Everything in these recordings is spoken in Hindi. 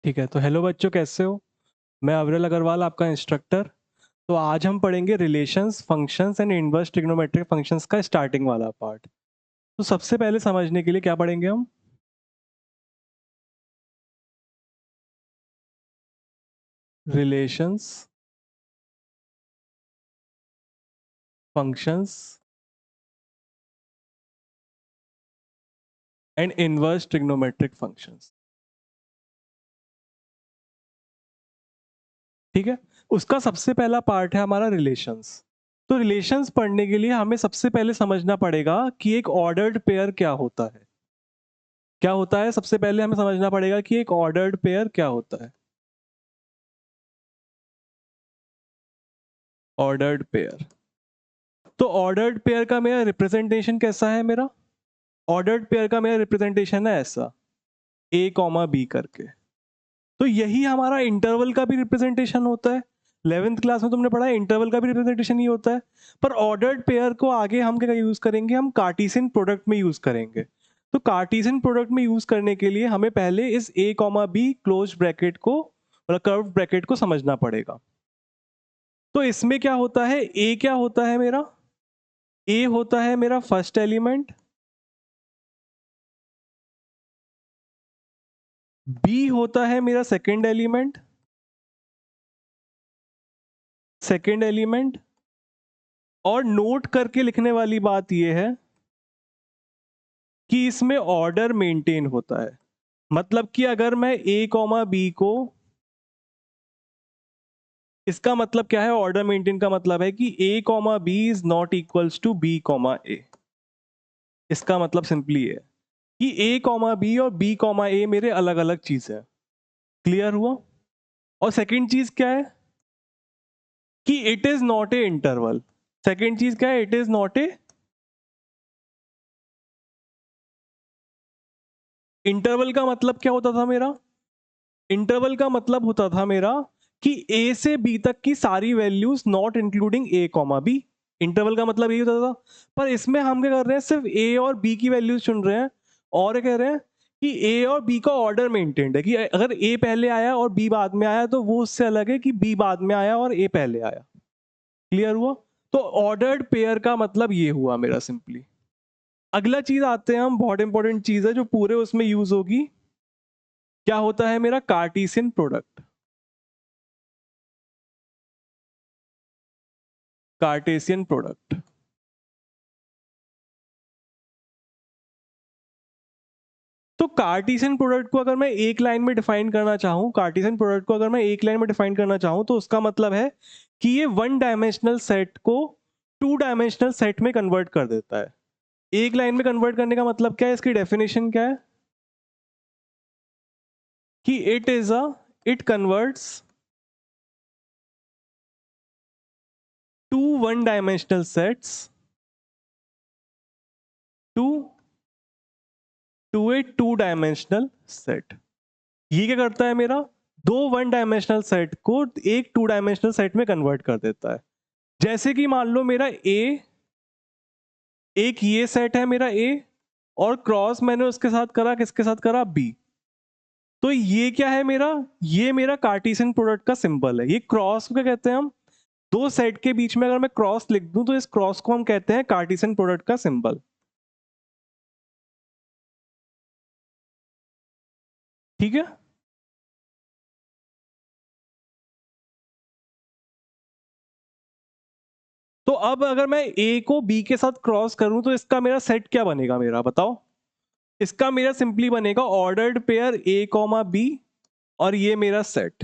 ठीक है, तो हेलो बच्चों, कैसे हो? मैं अविरल अग्रवाल, आपका इंस्ट्रक्टर। तो आज हम पढ़ेंगे relations, functions and inverse trigonometric functions का स्टार्टिंग वाला पार्ट। तो सबसे पहले समझने के लिए क्या पढ़ेंगे हम? Relations, functions and inverse trigonometric functions. ठीक है, उसका सबसे पहला पार्ट है हमारा रिलेशंस। तो रिलेशंस पढ़ने के लिए हमें सबसे पहले समझना पड़ेगा कि एक ऑर्डर्ड पेयर क्या होता है। क्या होता है? सबसे पहले हमें समझना पड़ेगा कि एक ऑर्डर्ड पेयर क्या होता है। Ordered pair. तो ऑर्डर्ड पेयर का मेरा रिप्रेजेंटेशन कैसा है? मेरा ऑर्डर्ड पेयर का मेरा रिप्रेजेंटेशन है ऐसा, ए कॉमा बी करके। तो यही हमारा इंटरवल का भी रिप्रेजेंटेशन होता है। 11th क्लास में तुमने पढ़ा है इंटरवल का भी रिप्रेजेंटेशन ही होता है। पर ऑर्डर्ड पेयर को आगे हम क्या यूज करेंगे? हम कार्टेशियन प्रोडक्ट में यूज करेंगे। तो कार्टेशियन प्रोडक्ट में यूज करने के लिए हमें पहले इस ए कॉमा बी क्लोज ब्रैकेट को, मतलब कर्व ब्रैकेट को समझना पड़ेगा। तो इसमें क्या होता है? ए क्या होता है मेरा? ए होता है मेरा फर्स्ट एलिमेंट, बी होता है मेरा सेकेंड एलिमेंट, और नोट करके लिखने वाली बात यह है कि इसमें ऑर्डर मेंटेन होता है। मतलब कि अगर मैं ए कॉमा बी को, इसका मतलब क्या है? ऑर्डर मेंटेन का मतलब है कि a comma b is not equals to b comma a. इसका मतलब सिंपली है कि ए कॉमा बी और बी कॉमा ए मेरे अलग अलग चीज है। क्लियर हुआ? और सेकंड चीज क्या है कि it is not a interval. Second चीज क्या है? It is not a interval. का मतलब क्या होता था मेरा? इंटरवल का मतलब होता था मेरा कि ए से बी तक की सारी values not including a comma b. Interval का मतलब यही होता था। पर इसमें हम क्या कर रहे हैं? सिर्फ ए और बी की वैल्यूज चुन रहे हैं और कह रहे हैं कि ए और बी का ऑर्डर मेंटेन्ड है, कि अगर ए पहले आया और बी बाद में आया तो वो उससे अलग है कि बी बाद में आया और ए पहले आया। क्लियर हुआ? तो ऑर्डर्ड पेयर का मतलब ये हुआ मेरा सिंपली। अगला चीज आते हैं हम, बहुत इंपॉर्टेंट चीज है जो पूरे उसमें यूज होगी। क्या होता है मेरा? Cartesian product. Cartesian product. तो कार्टेशियन प्रोडक्ट को अगर मैं एक लाइन में डिफाइन करना चाहूं, तो उसका मतलब है कि ये वन डायमेंशनल सेट को टू डायमेंशनल सेट में कन्वर्ट कर देता है। एक लाइन में कन्वर्ट करने का मतलब क्या है? इसकी डेफिनेशन क्या है? कि it converts to one dimensional sets to a two dimensional set. ये क्या करता है मेरा? दो वन डायमेंशनल सेट को एक टू डायमेंशनल सेट में कन्वर्ट कर देता है। जैसे कि मान लो मेरा ए, एक ये सेट है मेरा ए, और क्रॉस मैंने उसके साथ करा, किसके साथ करा? बी। तो ये क्या है मेरा? ये मेरा कार्टेशियन प्रोडक्ट का सिंबल है। ये क्रॉस को क्या कहते हैं हम? दो सेट के बीच में अगर मैं क्रॉस लिख दूं तो इस क्रॉस को हम कहते हैं कार्टेशियन प्रोडक्ट का सिंबल। ठीक है। तो अब अगर मैं ए को बी के साथ क्रॉस करूं तो इसका मेरा सेट क्या बनेगा? मेरा बताओ। इसका मेरा सिंपली बनेगा ordered pair a comma b, और ये मेरा सेट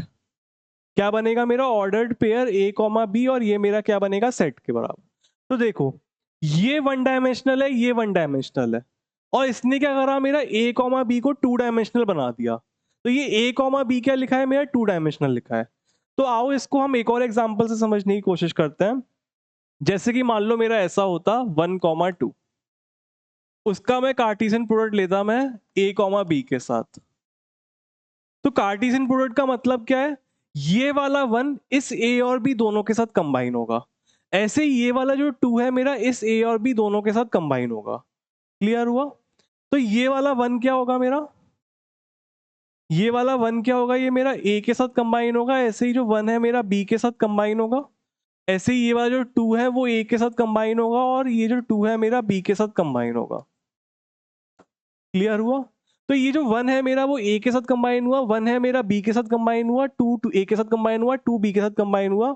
क्या बनेगा? मेरा ordered pair a comma b, और ये मेरा क्या बनेगा? सेट के बराबर। तो देखो, ये वन डायमेंशनल है, ये वन डायमेंशनल है, और इसने क्या करा? मेरा ए कॉमा बी को टू डायमेंशनल बना दिया। तो ये ए कॉमा बी क्या लिखा है? मेरा टू डायमेंशनल लिखा है। तो आओ इसको हम एक और एग्जांपल से समझने की कोशिश करते हैं। जैसे कि मान लो मेरा ऐसा होता 1,2, उसका मैं कार्टेशियन प्रोडक्ट लेता मैं ए कॉमा बी के साथ। तो कार्टेशियन प्रोडक्ट का मतलब क्या है? ये वाला वन इस ए और बी दोनों के साथ कंबाइन होगा। ऐसे ही ये वाला जो टू है मेरा इस ए और बी दोनों के साथ कंबाइन होगा। क्लियर हुआ? तो ये वाला वन क्या होगा मेरा? ये वाला 1 क्या होगा, ये मेरा ए के साथ कंबाइन होगा, ऐसे ही जो 1 है मेरा बी के साथ कंबाइन होगा, ऐसे ही ये वाला जो 2 है वो ए के साथ कंबाइन होगा, और ये जो 2 है मेरा बी के साथ कंबाइन होगा। क्लियर हुआ? तो ये जो 1 है मेरा वो ए के साथ कंबाइन हुआ, 1 है मेरा बी के साथ कंबाइन हुआ, 2 ए के साथ कंबाइन हुआ, 2 बी के साथ कंबाइन हुआ।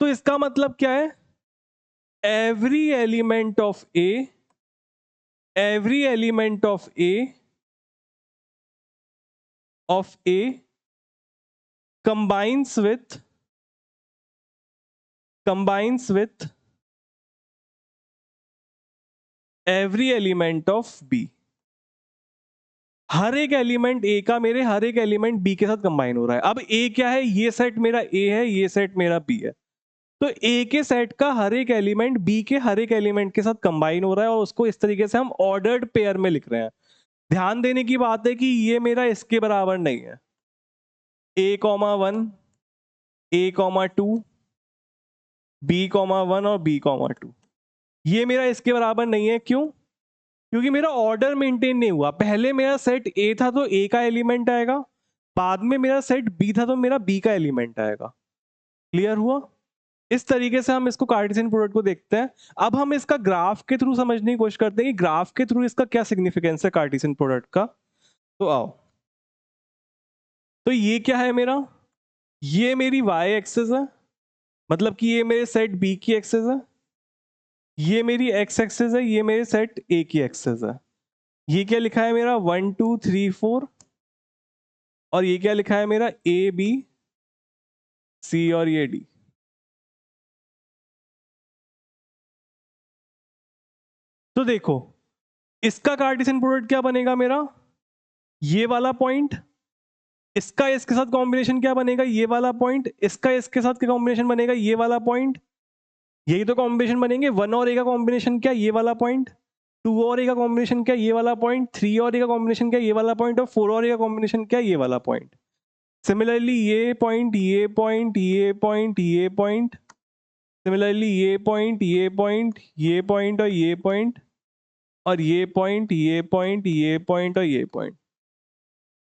तो इसका मतलब क्या है, every element of A, every element of A combines with every element of B। हर एक एलिमेंट ए का मेरे हर एक एलिमेंट बी के साथ कंबाइन हो रहा है। अब ए क्या है, ये सेट मेरा ए है, ये सेट मेरा बी है, तो ए के सेट का हर एक एलिमेंट बी के हर एक एलिमेंट के साथ कंबाइन हो रहा है, और उसको इस तरीके से हम ऑर्डर्ड पेयर में लिख रहे हैं। ध्यान देने की बात है कि ये मेरा इसके बराबर नहीं है, A,1 A,2 B,1 और B,2 ये मेरा इसके बराबर नहीं है। क्यों? क्योंकि मेरा ऑर्डर मेंटेन नहीं हुआ। पहले मेरा सेट ए था तो ए का एलिमेंट आएगा, बाद में मेरा सेट बी था तो मेरा बी का एलिमेंट आएगा। क्लियर हुआ? इस तरीके से हम इसको कार्टेशियन प्रोडक्ट को देखते हैं। अब हम इसका ग्राफ के थ्रू समझने की कोशिश करते हैं कि ग्राफ के थ्रू इसका क्या सिग्निफिकेंस है कार्टेशियन प्रोडक्ट का। तो आओ, तो ये क्या है मेरा, ये मेरी वाई एक्सिस है, मतलब कि ये मेरे सेट बी की एक्सिस है, ये मेरी एक्स एक्सिस है, ये मेरे सेट ए की एक्सिस है। ये क्या लिखा है मेरा 1 2 3 4, और ये क्या लिखा है मेरा ए बी सी और ये डी। तो देखो इसका कार्टेशियन प्रोडक्ट क्या बनेगा मेरा, ये वाला पॉइंट, इसका इसके साथ कॉम्बिनेशन क्या बनेगा, ये वाला पॉइंट, इसका इसके साथ क्या कॉम्बिनेशन बनेगा, ये वाला पॉइंट। यही तो कॉम्बिनेशन बनेंगे। 1 और ए का कॉम्बिनेशन क्या, ये वाला पॉइंट। 2 और ए का कॉम्बिनेशन क्या, ये वाला पॉइंट। 3 और ए का कॉम्बिनेशन क्या, ये वाला पॉइंट। और 4 और ए का कॉम्बिनेशन क्या, ये वाला पॉइंट। सिमिलरली ये पॉइंट, ये पॉइंट, ये पॉइंट, ये पॉइंट, सिमिलरली ये पॉइंट, ये पॉइंट, ये पॉइंट और ये पॉइंट, और ये पॉइंट, ये पॉइंट, ये पॉइंट और ये पॉइंट।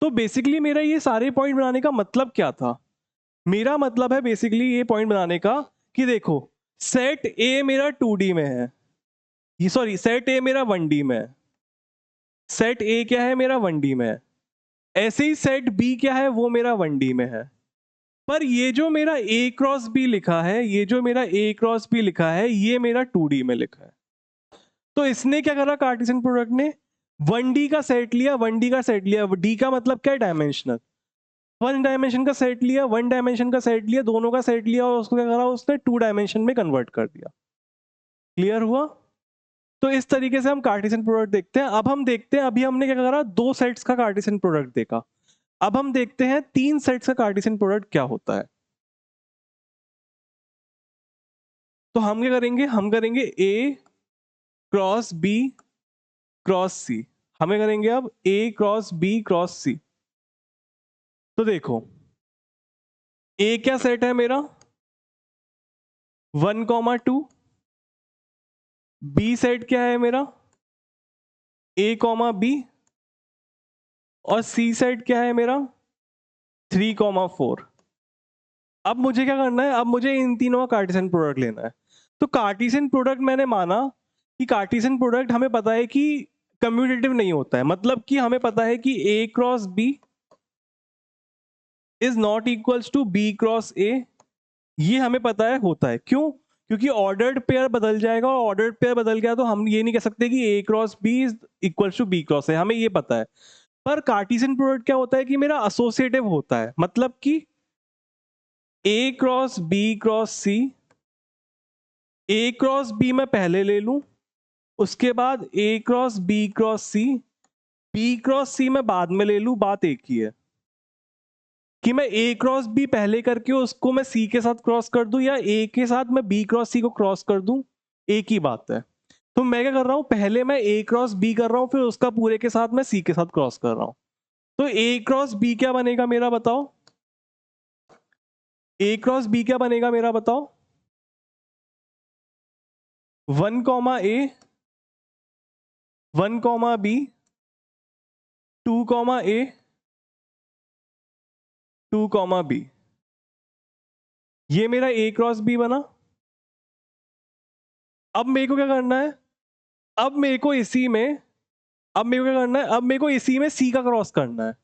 तो बेसिकली मेरा ये सारे पॉइंट बनाने का मतलब क्या था, मेरा मतलब है बेसिकली ये पॉइंट बनाने का कि देखो सेट ए मेरा 2D में है, ये सॉरी सेट ए मेरा 1D में है, सेट ए क्या है मेरा 1D में है, ऐसे ही सेट बी क्या है वो मेरा 1D में है। पर ये जो मेरा ए क्रॉस बी लिखा है, ये जो मेरा ए क्रॉस बी लिखा है, ये मेरा 2D में लिखा है। तो इसने क्या करा कार्टेशियन प्रोडक्ट ने, 1D का सेट लिया, 1D का सेट लिया, डी का मतलब क्या है, डायमेंशनल, 1 डायमेंशन का सेट लिया, 1 डायमेंशन का सेट लिया, दोनों का सेट लिया, और उसको क्या करा उसने 2 डायमेंशन में कन्वर्ट कर दिया। क्लियर हुआ? तो इस तरीके से हम कार्टेशियन प्रोडक्ट देखते हैं। अब हम देखते हैं, अभी हमने क्या करा, 2 सेट्स का कार्टेशियन प्रोडक्ट देखा, अब हम देखते हैं 3 सेट्स का कार्टेशियन प्रोडक्ट क्या होता है। तो हम क्या करेंगे, हम करेंगे ए क्रॉस बी क्रॉस सी, हमें करेंगे अब ए क्रॉस बी क्रॉस सी। तो देखो ए क्या सेट है मेरा 1,2, बी सेट क्या है मेरा A,B, और सी सेट क्या है मेरा 3,4। अब मुझे क्या करना है, अब मुझे इन तीनों का कार्टेशियन प्रोडक्ट लेना है। तो कार्टेशियन प्रोडक्ट मैंने माना कि कार्टेशियन प्रोडक्ट हमें पता है कि कम्यूटेटिव नहीं होता है, मतलब कि हमें पता है कि A cross B is not equals to B cross A, ये हमें पता है होता है। क्यों? क्योंकि ऑर्डर्ड पेयर बदल जाएगा, और ऑर्डर्ड पेयर बदल गया तो हम ये नहीं कह सकते कि A cross B is equals to B cross A, हमें ये पता है। पर कार्टेशियन प्रोडक्ट क्या होता है कि मेरा एसोसिएटिव होता है, मतलब कि A cross B cross C, A cross B मैं पहले ले लूं, उसके बाद A cross B cross C, B cross C मैं बाद में ले लूं, बात एक ही है कि मैं A क्रॉस B पहले करके उसको मैं C के साथ क्रॉस कर दूं, या A के साथ मैं B क्रॉस C को क्रॉस कर दूं, एक ही बात है। तो मैं क्या कर रहा हूं, पहले मैं A क्रॉस B कर रहा हूं, फिर उसका पूरे के साथ मैं C के साथ क्रॉस कर रहा हूं। तो A क्रॉस B क्या बनेगा मेरा, बताओ, A क्रॉस B क्या बनेगा मेरा, बताओ। 1,A 1,B 2,A 2 comma B, ये मेरा ए क्रॉस बी बना। अब मेरे को क्या करना है, अब मेरे को इसी में, अब मेरे को क्या करना है, अब मेरे को इसी में सी का क्रॉस करना है।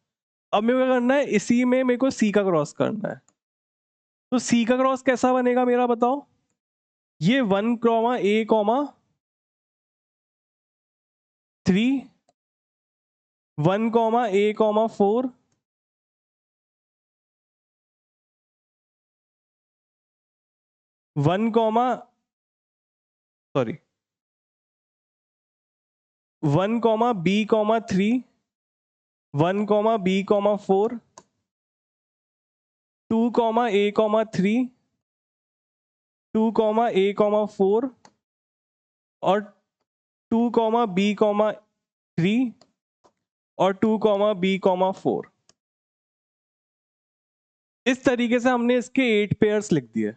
अब मेरे को क्या करना है, इसी में मेरे को सी का क्रॉस करना है। तो सी का क्रॉस कैसा बनेगा मेरा, बताओ। ये 1 comma a comma 3, 1 comma a comma 4, 1 comma, sorry, 1 comma b comma 3, 1 comma b comma 4, 2 comma a comma 3, 2 comma a comma 4 और 2 कॉमा बी कॉमा 3 और 2 कॉमा बी कॉमा 4। इस तरीके से हमने इसके 8 पेयर्स लिख दिए।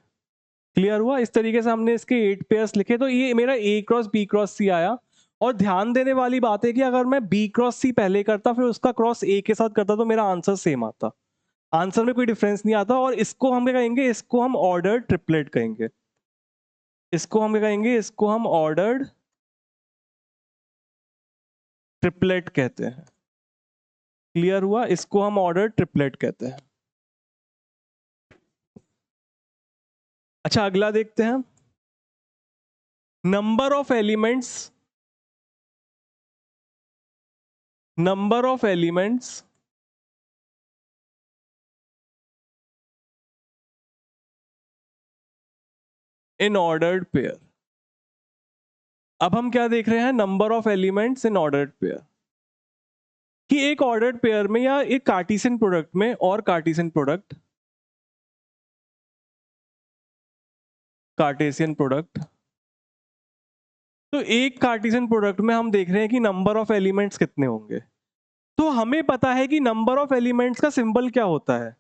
क्लियर हुआ? इस तरीके से हमने इसके 8 पेयर्स लिखे, तो ये मेरा ए क्रॉस बी क्रॉस सी आया। और ध्यान देने वाली बात है कि अगर मैं बी क्रॉस सी पहले करता फिर उसका क्रॉस ए के साथ करता तो मेरा आंसर सेम आता, आंसर में कोई डिफरेंस नहीं आता। और इसको हम क्या कहेंगे, इसको हम ऑर्डर्ड ट्रिपलेट कहेंगे। इसको हम क्या कहेंगे, इसको हम ऑर्डर्ड ट्रिपलेट कहते हैं। क्लियर हुआ? इसको हम ऑर्डर्ड ट्रिपलेट कहते हैं। अच्छा, अगला देखते हैं। Number of elements, number of elements in ordered pair. अब हम क्या देख रहे हैं, number of elements in ordered pair, कि एक ऑर्डर्ड पेयर में या एक कार्टेशियन प्रोडक्ट में, और कार्टेशियन प्रोडक्ट, कार्टेशियन प्रोडक्ट, तो एक कार्टेशियन प्रोडक्ट में हम देख रहे हैं कि नंबर ऑफ एलिमेंट्स कितने होंगे। तो हमें पता है कि नंबर ऑफ एलिमेंट्स का सिंबल क्या होता है,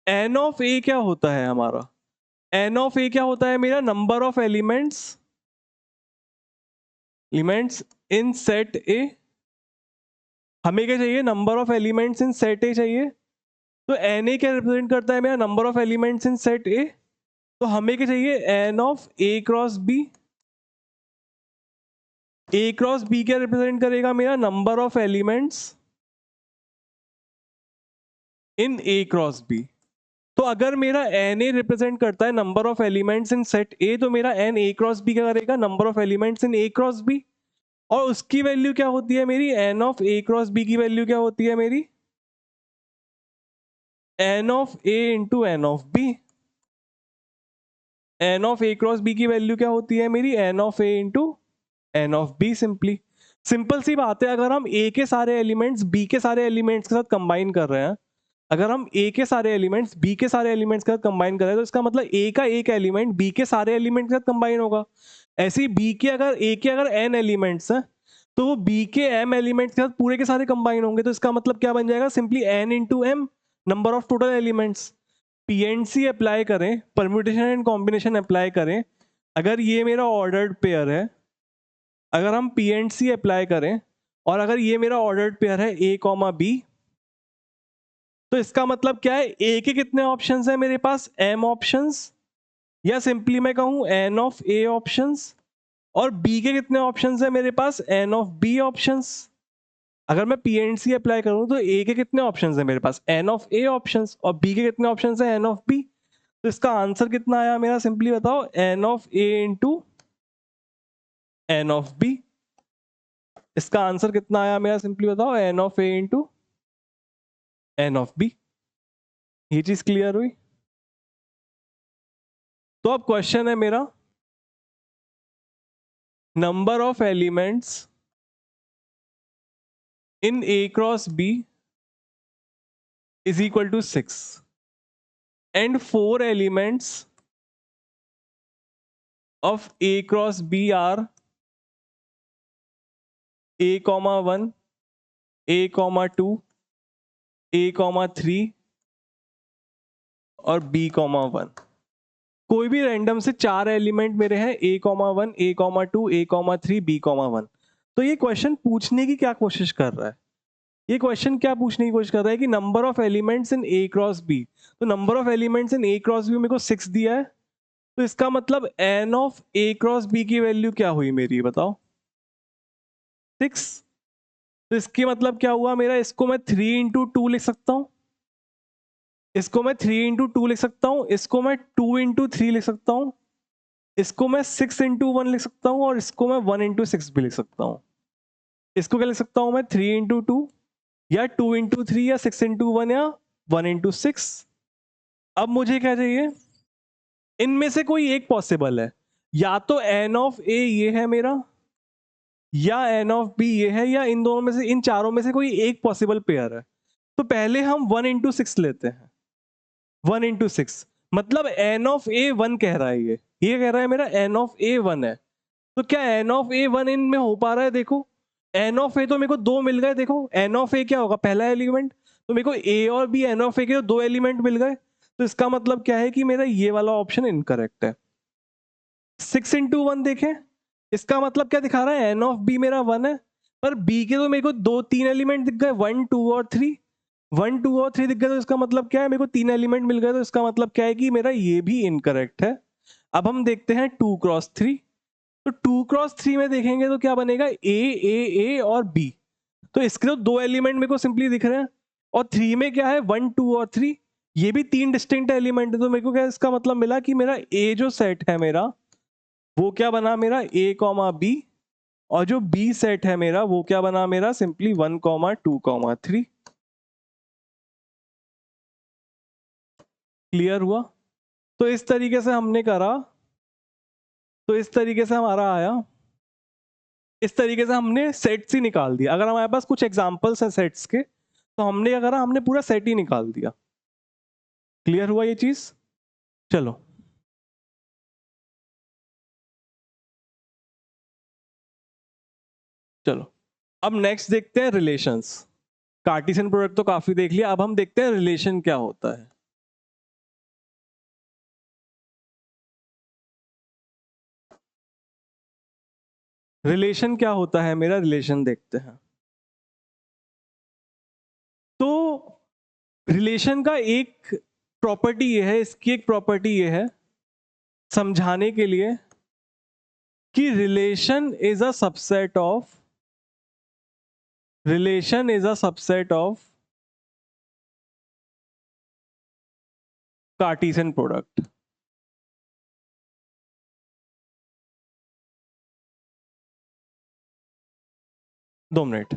एन ऑफ ए क्या होता है हमारा, एन ऑफ ए क्या होता है मेरा, number of elements, elements in set A. हमें क्या चाहिए, number of elements in set A चाहिए। तो एन ए क्या रिप्रेजेंट करता है मेरा, number of elements in set A. तो हमें क्या चाहिए, n of A cross B. A cross B क्या रिप्रेजेंट करेगा मेरा, number of elements in A cross B. तो अगर मेरा एन ए रिप्रेजेंट करता है number of elements in set A, तो मेरा एन ए क्रॉस बी क्या करेगा, number of elements in A cross B. और उसकी वैल्यू क्या होती है मेरी, n of A cross B की वैल्यू क्या होती है मेरी, n of A into n of B. N of A cross B की वैल्यू क्या होती है मेरी, n of A into n of B. Simply, simple सी बात है। अगर हम ए के सारे एलिमेंट्स बी के सारे एलिमेंट्स के साथ कंबाइन कर रहे हैं, अगर हम ए के सारे एलिमेंट्स बी के सारे एलिमेंट्स के साथ कंबाइन कर रहे हैं, तो इसका मतलब ए का एक एलिमेंट बी के सारे एलिमेंट के साथ कंबाइन होगा। ऐसे ही बी के अगर ए के अगर एन एलिमेंट्स हैं, तो वो बी के एम एलिमेंट्स के साथ पूरे के सारे कंबाइन होंगे। तो इसका मतलब क्या बन जाएगा, simply n into m, number of total elements. PNC apply करें, परम्यूटेशन एंड कॉम्बिनेशन अप्लाई करें। अगर ये मेरा ऑर्डर्ड पेयर है, अगर हम पीएनसी अप्लाई करें और अगर ये मेरा ऑर्डर्ड पेयर है ए कॉमा बी, तो इसका मतलब क्या है, ए के कितने ऑप्शंस हैं मेरे पास, एम ऑप्शंस, या सिंपली मैं कहूं एन ऑफ ए ऑप्शंस। और बी के कितने ऑप्शंस हैं मेरे पास, एन ऑफ बी ऑप्शंस। अगर मैं पीएनसी अप्लाई करूं तो ए के कितने ऑप्शंस हैं मेरे पास, एन ऑफ ए ऑप्शंस, और बी के कितने ऑप्शंस हैं, एन ऑफ बी। तो इसका आंसर कितना आया मेरा, सिंपली बताओ, n of A into n of B. इसका आंसर कितना आया मेरा, सिंपली बताओ, n of A into n of B. ये चीज क्लियर हुई? तो अब क्वेश्चन है मेरा, number of elements in A cross B is equal to 6 and 4 elements of A cross B are A comma 1, A comma 2, A comma 3 और B comma 1। कोई भी रैंडम से 4 एलिमेंट मेरे हैं, A comma 1, A comma 2, A comma 3, B comma 1। तो ये क्वेश्चन पूछने की क्या कोशिश कर रहा है, ये क्वेश्चन क्या पूछने की कोशिश कर रहा है कि number of elements in A cross B, तो number of elements in A cross B मेरे को 6 दिया है, तो इसका मतलब n of A cross B की वैल्यू क्या हुई मेरी, बताओ 6। तो इसकी मतलब क्या हुआ मेरा, इसको मैं 3 इंटू टू लिख सकता हूँ, इसको मैं 3 इंटू टू लिख सकता हूँ, इसको मैं 2 इंटू थ्री लिख सकता हूँ, इसको मैं 6 इंटू वन लिख सकता हूँ, और इसको मैं 1 इंटू सिक्स भी लिख सकता हूँ। इसको क्या लिख सकता हूँ मैं, 3 इंटू टू या 2 इंटू थ्री या 6 इंटू वन या 1 इंटू सिक्स। अब मुझे क्या चाहिए, इनमें से कोई एक पॉसिबल है, या तो एन ऑफ ए ये है मेरा, या एन ऑफ बी ये है, या इन दोनों में से, इन चारों में से कोई एक पॉसिबल पेयर है। तो पहले हम 1 इंटू सिक्स लेते हैं, 1 इंटू सिक्स मतलब एन ऑफ ए वन कह रहा है, ये कह रहा है मेरा एन ऑफ ए वन है। तो क्या एन ऑफ ए वन इनमें हो पा रहा है, देखो एन ऑफ ए तो मेरे को दो मिल गए, देखो एन ऑफ ए क्या होगा, पहला एलिमेंट, तो मेरे को ए और बी एन ऑफ ए के दो एलिमेंट मिल गए, तो इसका मतलब क्या है कि मेरा ये वाला ऑप्शन इनकरेक्ट है। 6 इंटू वन देखें, इसका मतलब क्या दिखा रहा है, एन ऑफ बी मेरा वन है, पर बी के तो मेरे को दो तीन एलिमेंट दिख गए, 1 2 और 3, 1 2 और 3 दिख गए, तो इसका मतलब क्या है, मेरे को तीन एलिमेंट मिल गए, तो इसका मतलब क्या है कि मेरा ये भी इनकरेक्ट है। अब हम देखते हैं 2 क्रॉस 3, तो 2 क्रॉस 3 में देखेंगे तो क्या बनेगा, ए और बी, तो इसके तो दो एलिमेंट मेरे को सिंपली दिख रहे हैं, और 3 में क्या है 1 2 और 3, ये भी तीन डिस्टिंक्ट एलिमेंट है, तो मेरे को क्या इसका मतलब मिला कि मेरा ए जो सेट है मेरा, वो क्या बना मेरा ए कॉमा बी, और जो बी सेट है मेरा वो क्या बना मेरा, सिंपली 1 कॉमा 2 कॉमा 3। क्लियर हुआ? तो इस तरीके से हमने करा, तो इस तरीके से हमारा आया, इस तरीके से हमने सेट्स ही निकाल दिया। अगर हमारे पास कुछ एग्जांपल्स हैं सेट्स के, तो हमने क्या करा, हमने पूरा सेट ही निकाल दिया। क्लियर हुआ ये चीज? चलो चलो अब नेक्स्ट देखते हैं रिलेशंस। कार्टेशियन प्रोडक्ट तो काफी देख लिया, अब हम देखते हैं रिलेशन क्या होता है। रिलेशन क्या होता है मेरा, रिलेशन देखते हैं। तो रिलेशन का एक प्रॉपर्टी ये है, इसकी एक प्रॉपर्टी ये है समझाने के लिए कि relation is a subset of Cartesian product. 2 minute.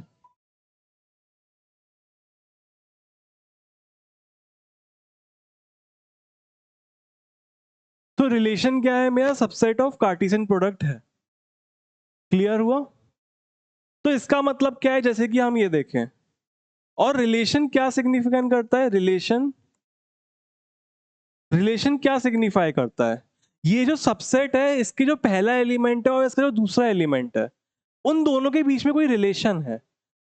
तो रिलेशन क्या है मेरा, सबसेट ऑफ कार्टेशियन प्रोडक्ट है। क्लियर हुआ? तो इसका मतलब क्या है, जैसे कि हम ये देखें, और रिलेशन क्या सिग्निफिकेंट करता है, रिलेशन रिलेशन क्या सिग्निफाई करता है, ये जो सबसेट है इसके जो पहला एलिमेंट है और इसका जो दूसरा एलिमेंट है, उन दोनों के बीच में कोई रिलेशन है।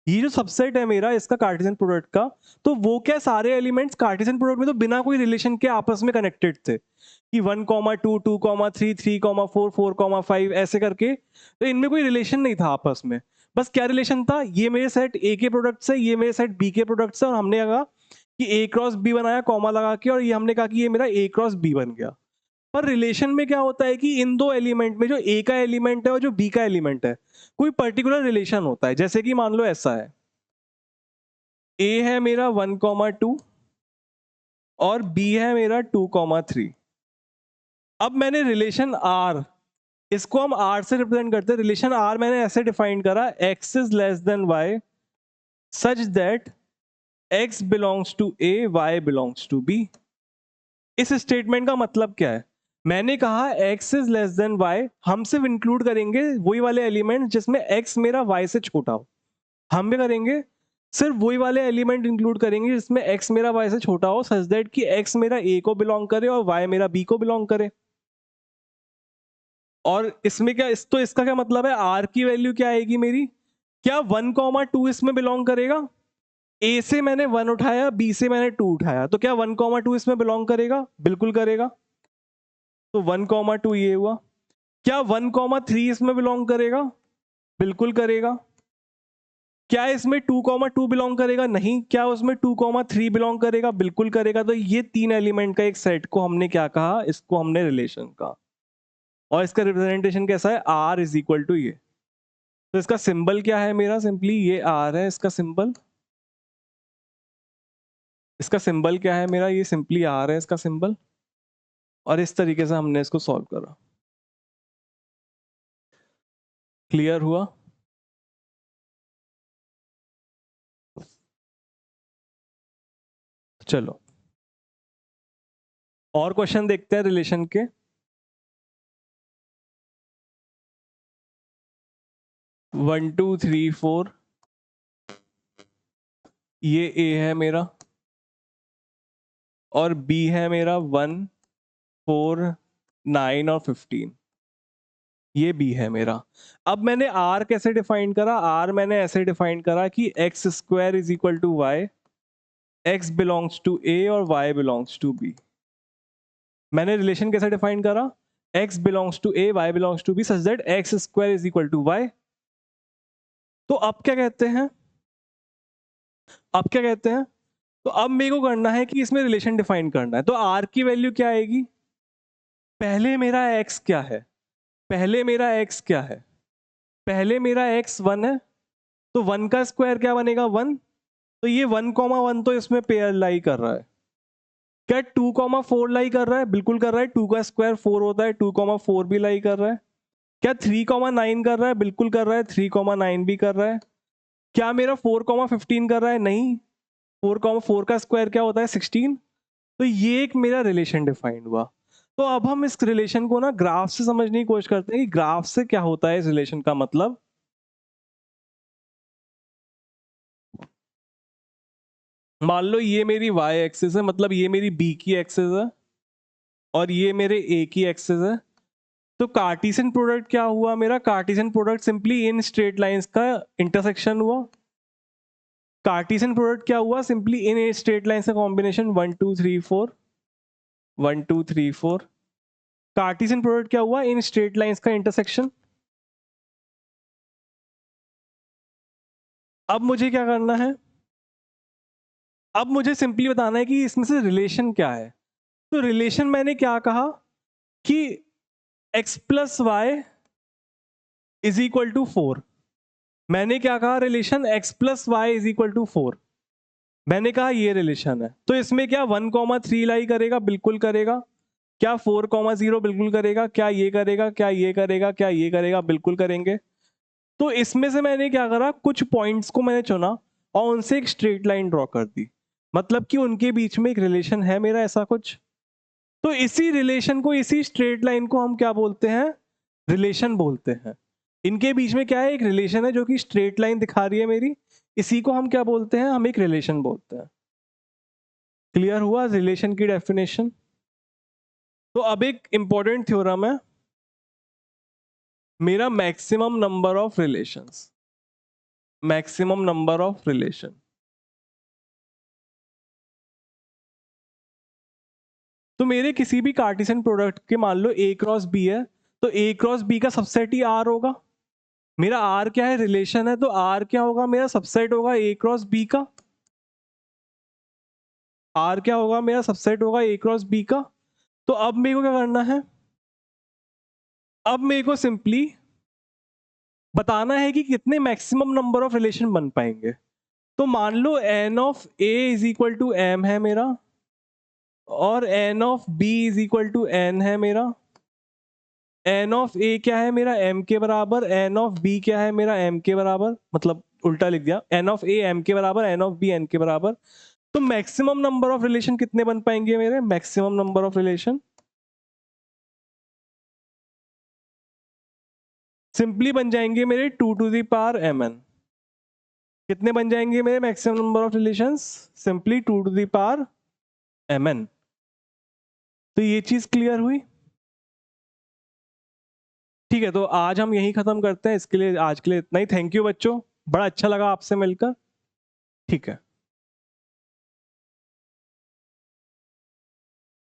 ये जो सबसेट है मेरा इसका कार्टेशियन प्रोडक्ट का, तो वो क्या सारे एलिमेंट्स कार्टेशियन प्रोडक्ट में तो बिना कोई रिलेशन के आपस में कनेक्टेड थे, कि 1 कॉमा 2 2 कॉमा 3 3 कॉमा 4 4 कॉमा 5 ऐसे करके, तो इनमें कोई रिलेशन नहीं था आपस में। बस क्या रिलेशन था, ये मेरे सेट ए के प्रोडक्ट है, ये मेरे सेट बी के प्रोडक्ट है, और हमने कहा कि ए क्रॉस बी बनाया कॉमा लगा के, और ये हमने कहा कि ये मेरा ए क्रॉस बी बन गया। पर रिलेशन में क्या होता है कि इन दो एलिमेंट में जो ए का एलिमेंट है और जो बी का एलिमेंट है, कोई पर्टिकुलर रिलेशन होता है। जैसे कि मान लो ऐसा है, ए है मेरा 1 कॉमा 2 और बी है मेरा 2 कॉमा 3। अब मैंने रिलेशन आर, इसको हम आर से रिप्रेजेंट करते हैं। रिलेशन आर मैंने ऐसे डिफाइन करा, x is less than y such that x belongs to A y belongs to B. इस स्टेटमेंट का मतलब क्या है, मैंने कहा x is less than y, हम सिर्फ इंक्लूड करेंगे वही वाले एलिमेंट जिसमें x मेरा y से छोटा हो। हम भी करेंगे, सिर्फ वही वाले एलिमेंट इंक्लूड करेंगे जिसमें x मेरा y से छोटा हो, सच दैट कि x मेरा a को बिलोंग करे और y मेरा b को बिलोंग करे। और इसमें क्या, तो इसका क्या मतलब है, r की वैल्यू क्या आएगी मेरी, क्या 1 कॉमा 2 इसमें बिलोंग करेगा, a से मैंने 1 उठाया, b से मैंने 2 उठाया, तो क्या 1 कॉमा 2 इसमें बिलोंग करेगा, बिल्कुल करेगा। तो 1 कॉमा 2 ये हुआ। क्या 1 कॉमा 3 इसमें बिलोंग करेगा, बिल्कुल करेगा। क्या इसमें 2,2 बिलोंग करेगा? नहीं। क्या उसमें 2,3 बिलोंग करेगा? बिल्कुल करेगा। तो ये 3 एलिमेंट का एक सेट को हमने क्या कहा? इसको हमने रिलेशन कहा। और इसका रिप्रेजेंटेशन कैसा है? R इज इक्वल टू ये। तो इसका सिंबल क्या है मेरा? सिंपली ये R है इसका सिंबल। इसका सिंबल क्या है मेरा? ये सिंपली R है इसका सिंबल। और इस तरीके से हमने इसको सॉल्व करा। क्लियर हुआ? चलो और क्वेश्चन देखते हैं रिलेशन के। 1 2 3 4 ये A है मेरा और B है मेरा 1 4 9 और 15। ये B है मेरा। अब मैंने R कैसे डिफाइन करा? R मैंने ऐसे डिफाइन करा कि x square is equal to y, x belongs to A और Y बिलोंग्स टू B। मैंने रिलेशन कैसे डिफाइन करा? x belongs to A, y belongs to B such that x square is equal to y. तो अब क्या कहते हैं? अब क्या कहते हैं? तो अब मेरे को करना है कि इसमें रिलेशन डिफाइन करना है। तो R की वैल्यू क्या आएगी? पहले मेरा x क्या है? पहले मेरा x क्या है? पहले मेरा x 1 है। तो 1 का स्क्वायर क्या बनेगा? 1। तो ये 1,1 तो इसमें पेयर लाई कर रहा है। क्या 2,4 लाई कर रहा है? बिल्कुल कर रहा है। 2 का स्क्वायर 4 होता है। 2,4 भी लाई कर रहा है। क्या 3,9 कर रहा है? बिल्कुल कर रहा है। 3,9 भी कर रहा है। क्या मेरा 4,15 कर रहा है? नहीं। 4,4 का स्क्वायर क्या होता है? 16। तो ये एक मेरा रिलेशन डिफाइंड हुआ। तो अब हम इस रिलेशन को ना ग्राफ से समझने की कोशिश करते हैं कि ग्राफ से क्या होता है इस रिलेशन का मतलब। मान लो ये मेरी y एक्सिस है, मतलब ये मेरी b की एक्सिस है और ये मेरे a की एक्सिस है। तो कार्टेशियन प्रोडक्ट क्या हुआ मेरा? Cartesian product simply in straight lines का इंटरसेक्शन हुआ। कार्टेशियन प्रोडक्ट क्या हुआ? सिंपली इन स्ट्रेट लाइंस का कॉम्बिनेशन 1 2 3 4 1 2 3 4। कार्टेशियन प्रोडक्ट क्या हुआ? इन स्ट्रेट लाइंस का इंटरसेक्शन। अब मुझे क्या करना है? अब मुझे सिंपली बताना है कि इसमें से रिलेशन क्या है। तो रिलेशन मैंने क्या कहा कि x plus y is equal to 4। मैंने क्या कहा? Relation x plus y is equal to 4। मैंने कहा ये रिलेशन है। तो इसमें क्या 1,3 लाई करेगा? बिल्कुल करेगा। क्या 4,0 बिल्कुल करेगा। क्या ये करेगा? क्या ये करेगा? क्या ये करेगा? बिल्कुल करेंगे। तो इसमें से मैंने क्या करा? कुछ पॉइंट्स को मैंने चुना और उनसे एक स्ट्रेट लाइन ड्रॉ कर दी। मतलब कि उनके बीच में एक रिलेशन है मेरा, ऐसा कुछ। तो इसी रिलेशन को, इसी स्ट्रेट लाइन को हम क्या बोलते हैं? रिलेशन बोलते हैं। इनके बीच में क्या है? एक रिलेशन है जो कि स्ट्रेट लाइन दिखा रही है मेरी। इसी को हम क्या बोलते हैं? हम एक रिलेशन बोलते हैं। क्लियर हुआ रिलेशन की डेफिनेशन? तो अब एक इंपॉर्टेंट थ्योरम है मेरा, maximum number of relations. Maximum number of relation. तो मेरे किसी भी कार्टेशियन प्रोडक्ट के मान लो A क्रॉस B है, तो A क्रॉस B का सबसेट ही R होगा। मेरा R क्या है? रिलेशन है। तो R क्या होगा? मेरा सबसेट होगा A क्रॉस B का। R क्या होगा? मेरा सबसेट होगा A क्रॉस B का। तो अब मेरे को क्या करना है? अब मेरे को सिंपली बताना है कि कितने मैक्सिमम नंबर ऑफ रिलेशन बन पाएंगे। तो मान लो n of A is equal to m है मेरा और n of B is equal to n है मेरा। n ऑफ A क्या है मेरा? m के बराबर। n ऑफ B क्या है मेरा? m के बराबर। मतलब उल्टा लिख दिया, n ऑफ A m के बराबर, n ऑफ B n के बराबर। तो मैक्सिमम नंबर ऑफ रिलेशन कितने बन पाएंगे मेरे? Maximum number of relation simply बन जाएंगे मेरे 2 टू द पावर mn। कितने बन जाएंगे मेरे maximum number of relations? Simply 2 to the power mn। तो ये चीज क्लियर हुई? ठीक है, तो आज हम यही खत्म करते हैं। इसके लिए आज के लिए इतना ही। थैंक यू बच्चों, बड़ा अच्छा लगा आपसे मिलकर। ठीक है।